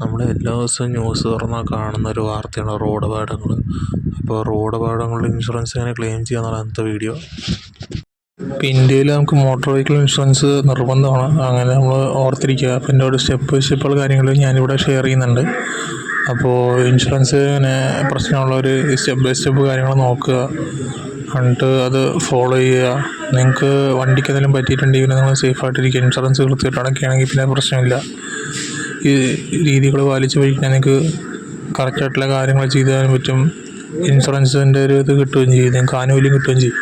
നമ്മൾ എല്ലാ ദിവസവും ന്യൂസ് തുറന്നാൽ കാണുന്ന ഒരു വാർത്തയാണ് റോഡ് അപകടങ്ങൾ. അപ്പോൾ റോഡ് അപകടങ്ങളുടെ ഇൻഷുറൻസ് എങ്ങനെ ക്ലെയിം ചെയ്യാമെന്നാണ് അന്നത്തെ വീഡിയോ. ഇപ്പോൾ ഇന്ത്യയിൽ നമുക്ക് മോട്ടോർ വെഹിക്കിൾ ഇൻഷുറൻസ് നിർബന്ധമാണ്. അങ്ങനെ നമ്മൾ ഓർത്തിരിക്കുക. അപ്പോൾ എൻ്റെ ഒരു സ്റ്റെപ്പുകൾ കാര്യങ്ങൾ ഞാനിവിടെ ഷെയർ ചെയ്യുന്നുണ്ട്. അപ്പോൾ ഇൻഷുറൻസ് ഇങ്ങനെ പ്രശ്നമുള്ളവർ സ്റ്റെപ്പ് ബൈ സ്റ്റെപ്പ് കാര്യങ്ങൾ നോക്കുക, എന്നിട്ട് അത് ഫോളോ ചെയ്യുക. നിങ്ങൾക്ക് വണ്ടിക്ക് എന്തെങ്കിലും പറ്റിയിട്ടുണ്ടെങ്കിൽ നിങ്ങൾ സേഫായിട്ടിരിക്കുക. ഇൻഷുറൻസ് കൃത്യമായിട്ട് അടയ്ക്കുകയാണെങ്കിൽ പിന്നെ പ്രശ്നമില്ല. ഈ രീതികൾ പാലിച്ച് പോയിക്കഴിഞ്ഞാൽ നിങ്ങൾക്ക് കറക്റ്റായിട്ടുള്ള കാര്യങ്ങൾ ചെയ്തു തരാൻ പറ്റും. ഇൻഷുറൻസിൻ്റെ ഒരു ഇത് കിട്ടുകയും ചെയ്യും, നിങ്ങൾക്ക് ആനുകൂല്യം കിട്ടുകയും ചെയ്യും.